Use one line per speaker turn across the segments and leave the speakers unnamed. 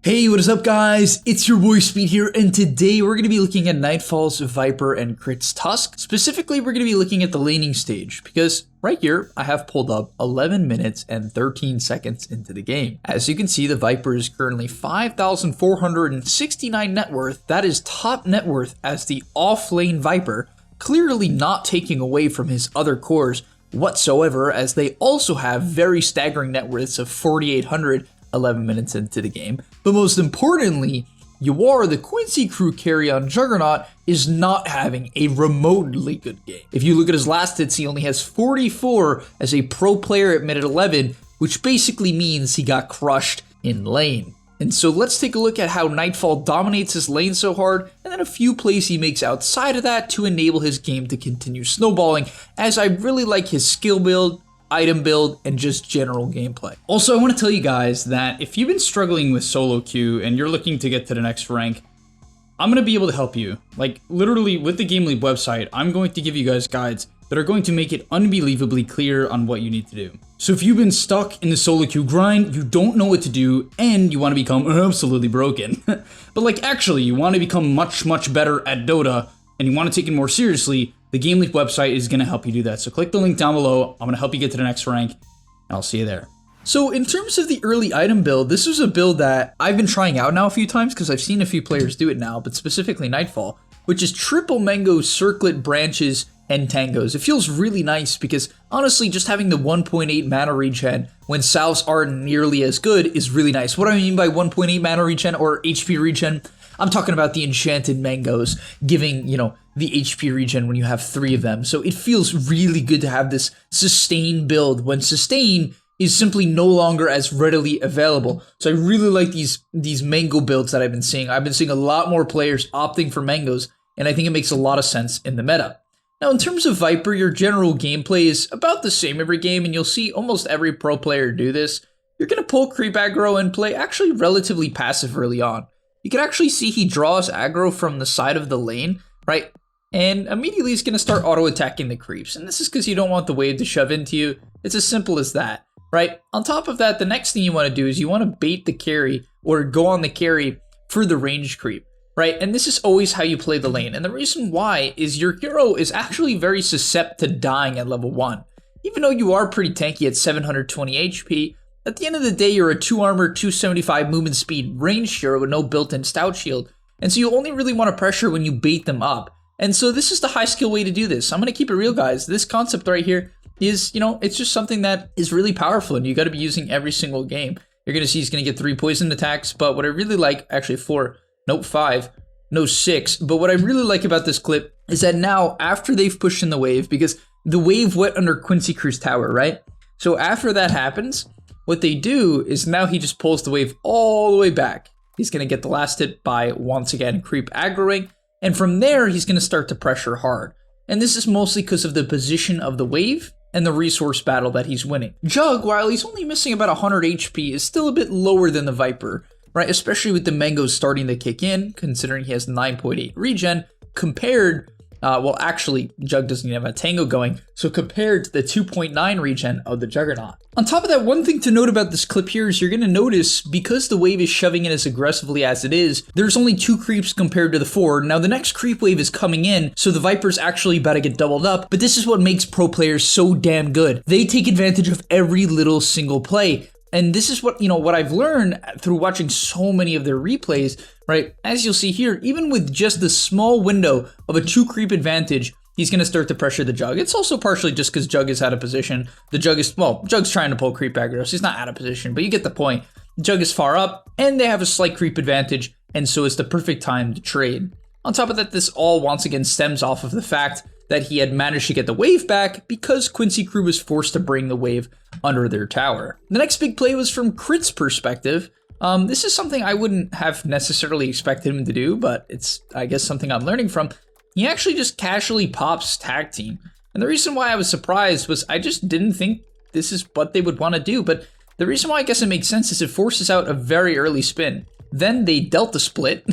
Hey, what is up guys? It's your boy Speed here, and today we're going to be looking at Nightfall's Viper and Crit's Tusk. Specifically, we're going to be looking at the laning stage, because right here, I have pulled up 11 minutes and 13 seconds into the game. As you can see, the Viper is currently 5,469 net worth. That is top net worth as the off-lane Viper, clearly not taking away from his other cores whatsoever, as they also have very staggering net worths of 4,800 11 minutes into the game. But most importantly, Yawar, the Quincy crew carry on Juggernaut, is not having a remotely good game. If you look at his last hits, he only has 44 as a pro player at minute 11, which basically means he got crushed in lane. And so let's take a look at how Nightfall dominates his lane so hard, and then a few plays he makes outside of that to enable his game to continue snowballing, as I really like his skill build, item build, and just general gameplay. Also, I want to tell you guys that if you've been struggling with solo queue and you're looking to get to the next rank, I'm going to be able to help you. Like, literally, with the gameleap website, I'm going to give you guys guides that are going to make it unbelievably clear on what you need to do. So if you've been stuck in the solo queue grind, you don't know what to do, and you want to become absolutely broken, but like actually you want to become much better at Dota, and you want to take it more seriously, the gameleap website is going to help you do that. So click the link down below. I'm going to help you get to the next rank, and I'll see you there. So in terms of the early item build, this was a build that I've been trying out now a few times because I've seen a few players do it now, but specifically Nightfall, which is triple mango, circlet, branches, and tangos. It feels really nice because honestly, just having the 1.8 mana regen when salves aren't nearly as good is really nice. What do I mean by 1.8 mana regen or HP regen? I'm talking about the enchanted mangoes giving, you know, the HP regen when you have 3 of them. So it feels really good to have this sustain build when sustain is simply no longer as readily available. So I really like these mango builds that I've been seeing. I've been seeing a lot more players opting for mangoes, and I think it makes a lot of sense in the meta. Now, in terms of Viper, your general gameplay is about the same every game, and you'll see almost every pro player do this. You're going to pull creep aggro and play actually relatively passive early on. You can actually see he draws aggro from the side of the lane, right? And immediately he's going to start auto-attacking the creeps. And this is because you don't want the wave to shove into you. It's as simple as that, right? On top of that, the next thing you want to do is you want to bait the carry or go on the carry for the range creep, right? And this is always how you play the lane. And the reason why is your hero is actually very susceptible to dying at level 1. Even though you are pretty tanky at 720 HP, at the end of the day, you're a 2 armor, 275 movement speed range hero with no built-in stout shield. And so you only really want to pressure when you bait them up. And so this is the high skill way to do this. I'm going to keep it real, guys. This concept right here is, you know, it's just something that is really powerful and you got to be using every single game. You're going to see he's going to get 3 poison attacks, but what I really like, actually 4, nope, 5, no 6. But what I really like about this clip is that now after they've pushed in the wave, because the wave went under Quincy Crew's tower, right? So after that happens, what they do is now he just pulls the wave all the way back. He's going to get the last hit by, once again, creep aggroing. And from there, he's going to start to pressure hard. And this is mostly because of the position of the wave and the resource battle that he's winning. Jug, while he's only missing about 100 HP, is still a bit lower than the Viper, right? Especially with the mangoes starting to kick in, considering he has 9.8 regen, compared well, actually, Jug doesn't even have a tango going, so compared to the 2.9 regen of the Juggernaut. On top of that, one thing to note about this clip here is you're going to notice, because the wave is shoving in as aggressively as it is, there's only 2 creeps compared to the 4. Now, the next creep wave is coming in, so the Viper's actually about to get doubled up, but this is what makes pro players so damn good. They take advantage of every little single play. And this is what, you know, what I've learned through watching so many of their replays, right? As you'll see here, even with just the small window of a 2 creep advantage, he's going to start to pressure the Jug. It's also partially just because Jug is out of position. The Jug is, well, Jug's trying to pull creep aggro, so he's not out of position, but you get the point. Jug is far up, and they have a slight creep advantage, and so it's the perfect time to trade. On top of that, this all once again stems off of the fact that he had managed to get the wave back because Quincy Crew was forced to bring the wave under their tower. The next big play was from Crit's perspective. This is something I wouldn't have necessarily expected him to do, but it's, I guess, something I'm learning from. He actually just casually pops tag team. And the reason why I was surprised was I just didn't think this is what they would want to do. But the reason why I guess it makes sense is it forces out a very early spin. Then they delta split,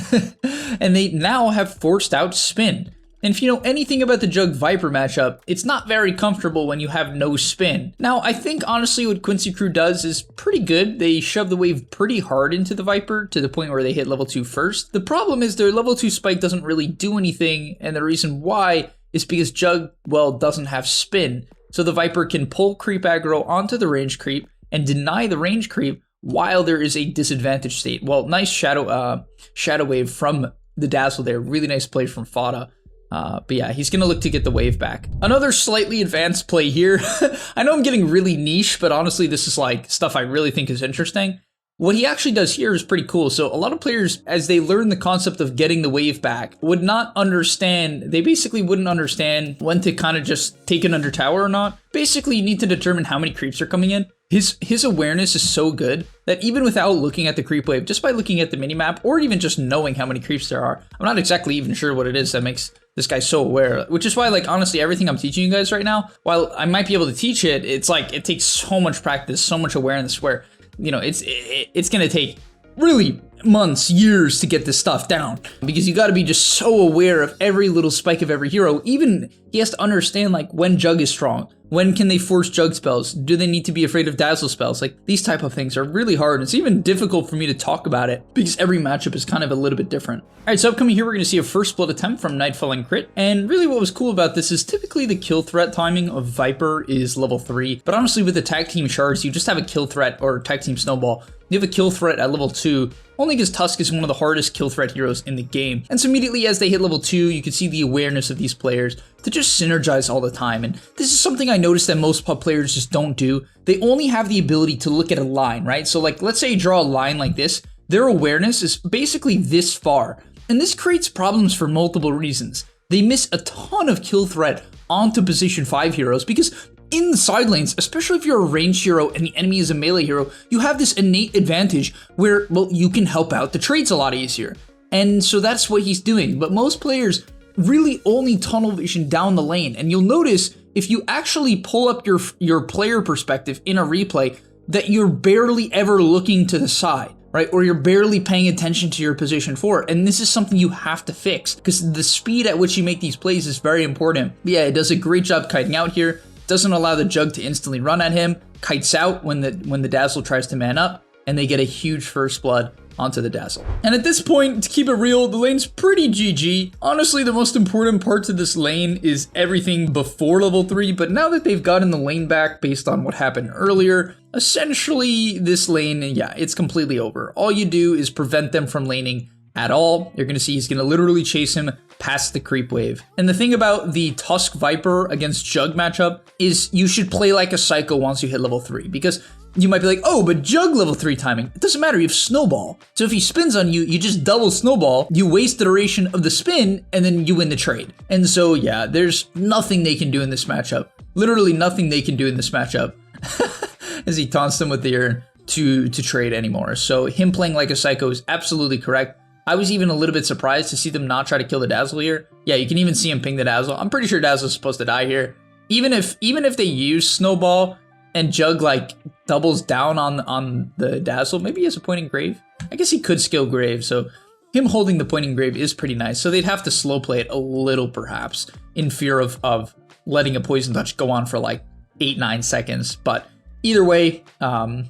and they now have forced out spin. And if you know anything about the Jug Viper matchup, it's not very comfortable when you have no spin. Now, I think honestly what Quincy Crew does is pretty good. They shove the wave pretty hard into the Viper to the point where they hit level 2 first. The problem is their level 2 spike doesn't really do anything, and the reason why is because Jug, well, doesn't have spin. So the Viper can pull creep aggro onto the range creep and deny the range creep while there is a disadvantage state. Well, nice shadow wave from the Dazzle there. Really nice play from Fada. But yeah, he's going to look to get the wave back. Another slightly advanced play here. I know I'm getting really niche, but honestly, this is like stuff I really think is interesting. What he actually does here is pretty cool. So a lot of players, as they learn the concept of getting the wave back, would not understand, they basically wouldn't understand when to kind of just take it under tower or not. Basically, you need to determine how many creeps are coming in. His awareness is so good that even without looking at the creep wave, just by looking at the minimap or even just knowing how many creeps there are, I'm not exactly even sure what it is that makes this guy so aware, which is why, like, honestly, everything I'm teaching you guys right now, while I might be able to teach it, it's like, it takes so much practice, so much awareness where, you know, it's gonna take really months, years to get this stuff down, because you got to be just so aware of every little spike of every hero. Even he has to understand like when Jug is strong, when can they force Jug spells, do they need to be afraid of Dazzle spells. Like these type of things are really hard. It's even difficult for me to talk about it because every matchup is kind of a little bit different. All right, so upcoming here we're going to see a first blood attempt from Nightfall and Crit, and really what was cool about this is typically the kill threat timing of Viper is level 3, but honestly with the tag team shards you just have a kill threat, or tag team snowball, you have a kill threat at level 2, only because Tusk is one of the hardest kill threat heroes in the game. And so immediately as they hit level 2, you can see the awareness of these players to just synergize all the time. And this is something I noticed that most pub players just don't do. They only have the ability to look at a line, right? So like, let's say you draw a line like this, their awareness is basically this far. And this creates problems for multiple reasons. They miss a ton of kill threat onto position 5 heroes because in the side lanes, especially if you're a ranged hero and the enemy is a melee hero, you have this innate advantage where, well, you can help out the trades a lot easier. And so that's what he's doing. But most players really only tunnel vision down the lane. And you'll notice if you actually pull up your player perspective in a replay that you're barely ever looking to the side, right? Or you're barely paying attention to your position 4. And this is something you have to fix because the speed at which you make these plays is very important. But yeah, it does a great job kiting out here. Doesn't allow the Jug to instantly run at him, kites out when the Dazzle tries to man up, and they get a huge first blood onto the Dazzle. And at this point, to keep it real, the lane's pretty GG. Honestly, the most important part to this lane is everything before level 3, but now that they've gotten the lane back based on what happened earlier, essentially this lane, yeah, it's completely over. All you do is prevent them from laning at all. You're going to see he's going to literally chase him past the creep wave. And the thing about the Tusk Viper against Jug matchup is you should play like a psycho once you hit level 3, because you might be like, oh, but Jug level 3 timing. It doesn't matter, you have Snowball. So if he spins on you, you just double Snowball, you waste the duration of the spin, and then you win the trade. And so yeah, there's nothing they can do in this matchup. Literally nothing they can do in this matchup as he taunts them with the urn to trade anymore. So him playing like a psycho is absolutely correct. I was even a little bit surprised to see them not try to kill the Dazzle here. Yeah, you can even see him ping the Dazzle. I'm pretty sure Dazzle's supposed to die here. Even if they use Snowball and Jug like doubles down on the Dazzle, maybe he has a Pointing Grave. I guess he could skill Grave, so him holding the Pointing Grave is pretty nice. So they'd have to slow play it a little perhaps in fear of letting a Poison Touch go on for like 8-9 seconds. But either way, I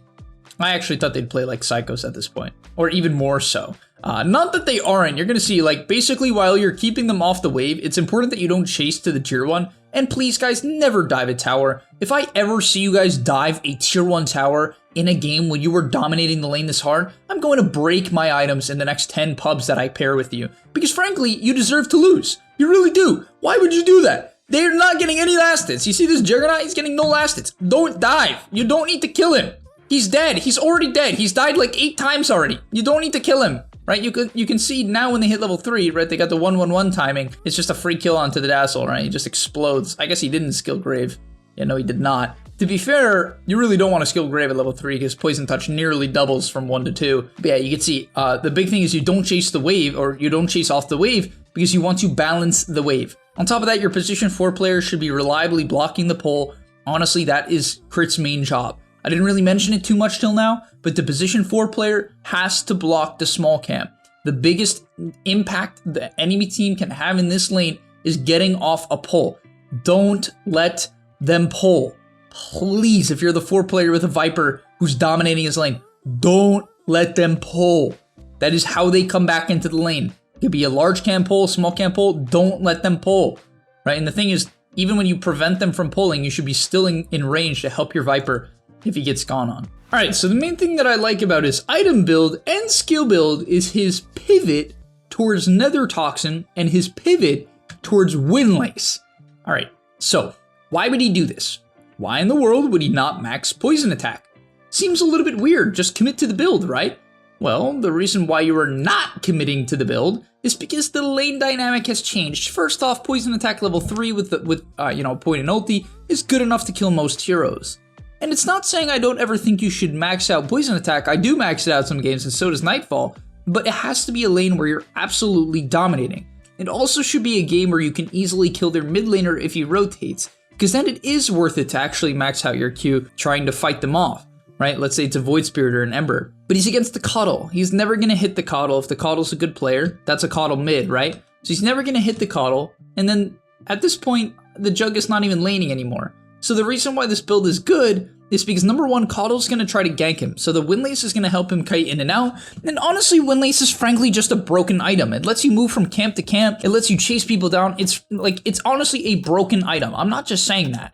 actually thought they'd play like psychos at this point, or even more so. Not that they aren't. You're going to see, like, basically while you're keeping them off the wave, it's important that you don't chase to the tier 1. And please, guys, never dive a tower. If I ever see you guys dive a tier 1 tower in a game when you were dominating the lane this hard, I'm going to break my items in the next 10 pubs that I pair with you. Because frankly, you deserve to lose. You really do. Why would you do that? They're not getting any last hits. You see this Juggernaut? He's getting no last hits. Don't dive. You don't need to kill him. He's dead. He's already dead. He's died like 8 times already. You don't need to kill him. Right, you can see now when they hit level 3, right, they got the 1-1-1 timing. It's just a free kill onto the Dazzle, right? He just explodes. I guess he didn't skill Grave. Yeah, no, he did not. To be fair, you really don't want to skill Grave at level 3 because Poison Touch nearly doubles from 1 to 2. But yeah, you can see the big thing is you don't chase the wave, or you don't chase off the wave because you want to balance the wave. On top of that, your position 4 players should be reliably blocking the pull. Honestly, that is Crit's main job. I didn't really mention it too much till now, but the position 4 player has to block the small camp. The biggest impact the enemy team can have in this lane is getting off a pull. Don't let them pull. Please, if you're the 4 player with a Viper who's dominating his lane, don't let them pull. That is how they come back into the lane. It could be a large cam pull, small cam pull, don't let them pull, right? And the thing is, even when you prevent them from pulling, you should be still in range to help your Viper if he gets gone on. All right, so the main thing that I like about his item build and skill build is his pivot towards Nether Toxin and his pivot towards Windlace. All right, so why would he do this? Why in the world would he not max poison attack? Seems a little bit weird, just commit to the build, right? Well, the reason why you are not committing to the build is because the lane dynamic has changed. First off, poison attack level 3 with point and ulti is good enough to kill most heroes. And it's not saying I don't ever think you should max out poison attack. I do max it out some games, and so does Nightfall. But it has to be a lane where you're absolutely dominating. It also should be a game where you can easily kill their mid laner if he rotates, because then it is worth it to actually max out your Q trying to fight them off, right? Let's say it's a Void Spirit or an Ember. But he's against the Coddle. He's never going to hit the Coddle. If the Coddle's a good player, that's a Coddle mid, right? So he's never going to hit the Coddle. And then at this point, the Jug is not even laning anymore. So the reason why this build is good is because number 1, Coddle's going to try to gank him. So the Windlace is going to help him kite in and out. And honestly, Windlace is frankly just a broken item. It lets you move from camp to camp. It lets you chase people down. It's honestly a broken item. I'm not just saying that.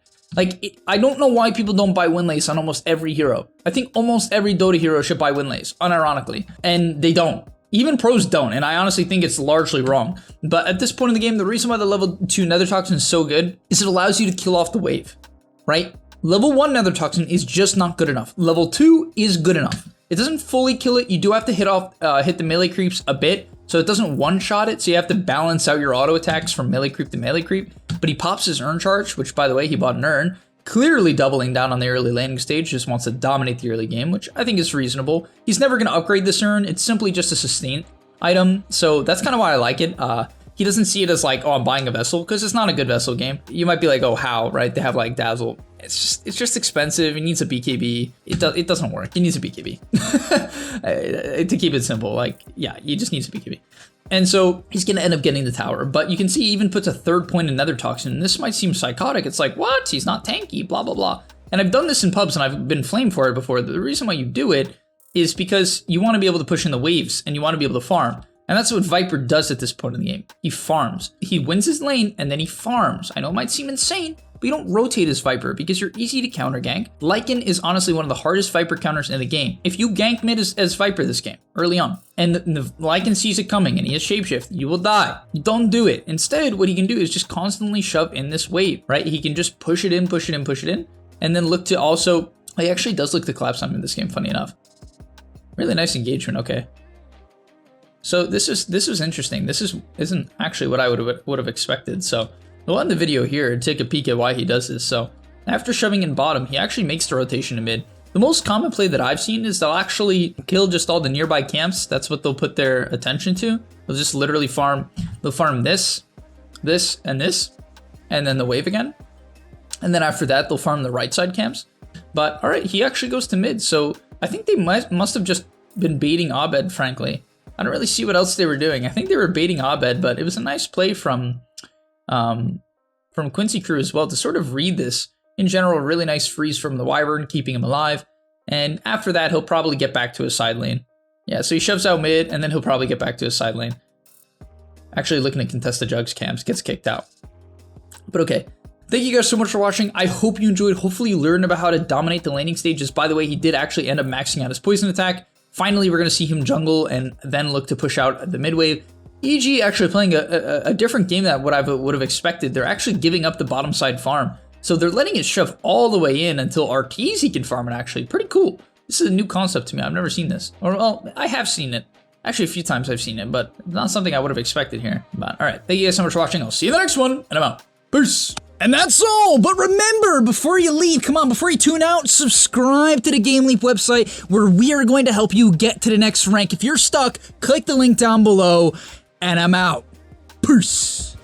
I don't know why people don't buy Windlace on almost every hero. I think almost every Dota hero should buy Windlace, unironically. And they don't. Even pros don't, and I honestly think it's largely wrong. But at this point in the game, the reason why the level 2 Nether Toxin is so good is it allows you to kill off the wave, right? Level 1 Nether Toxin is just not good enough. Level 2 is good enough. It doesn't fully kill it. You do have to hit the melee creeps a bit, so it doesn't one-shot it, so you have to balance out your auto attacks from melee creep to melee creep. But he pops his urn charge, which by the way, he bought an urn, clearly doubling down on the early landing stage, just wants to dominate the early game, which I think is reasonable. He's never going to upgrade this urn. It's simply just a sustain item, so that's kind of why I like it. He doesn't see it as like, oh, I'm buying a vessel, because it's not a good vessel game. You might be like, oh, how, right? They have like Dazzle. It's just expensive. It needs a BKB. It doesn't work. It needs a BKB. To keep it simple, like, yeah, you just need a BKB. And so he's going to end up getting the tower. But you can see he even puts a 3rd point in Nether Toxin. And this might seem psychotic. It's like, what? He's not tanky, blah, blah, blah. And I've done this in pubs and I've been flamed for it before. The reason why you do it is because you want to be able to push in the waves and you want to be able to farm. And that's what Viper does at this point in the game. He farms. He wins his lane and then he farms. I know it might seem insane, but you don't rotate as Viper because you're easy to counter gank. Lycan is honestly one of the hardest Viper counters in the game. If you gank mid as Viper this game, early on, and the Lycan sees it coming and he has shapeshift, you will die. Don't do it. Instead, what he can do is just constantly shove in this wave, right? He can just push it in, push it in, push it in, and then look to also, he actually does look to collapse on him in this game, funny enough. Really nice engagement, okay. So this was interesting. This isn't actually what I would have expected. So we'll end the video here and take a peek at why he does this. So after shoving in bottom, he actually makes the rotation to mid. The most common play that I've seen is they'll actually kill just all the nearby camps. That's what they'll put their attention to. They'll just literally farm. They'll farm this, and then the wave again. And then after that, they'll farm the right side camps. But all right, he actually goes to mid. So I think they must have just been baiting Abed, frankly. I don't really see what else they were doing. I think they were baiting Abed, but it was a nice play from Quincy Crew as well to sort of read this. In general, really nice freeze from the Wyvern, keeping him alive. And after that, he'll probably get back to his side lane. Yeah, so he shoves out mid, and then he'll probably get back to his side lane. Actually looking to contest the Jugs camps, gets kicked out. But okay, thank you guys so much for watching. I hope you enjoyed. Hopefully you learned about how to dominate the laning stages. By the way, he did actually end up maxing out his poison attack. Finally, we're going to see him jungle and then look to push out the mid wave. EG actually playing a different game than what I would have expected. They're actually giving up the bottom side farm. So they're letting it shove all the way in until RTs he can farm it actually. Pretty cool. This is a new concept to me. I've never seen this. Or, well, I have seen it. Actually, a few times I've seen it, but not something I would have expected here. But all right, thank you guys so much for watching. I'll see you in the next one, and I'm out. Peace. And that's all. But remember, before you leave, come on, before you tune out, subscribe to the gameleap website where we are going to help you get to the next rank. If you're stuck, click the link down below, and I'm out. Peace.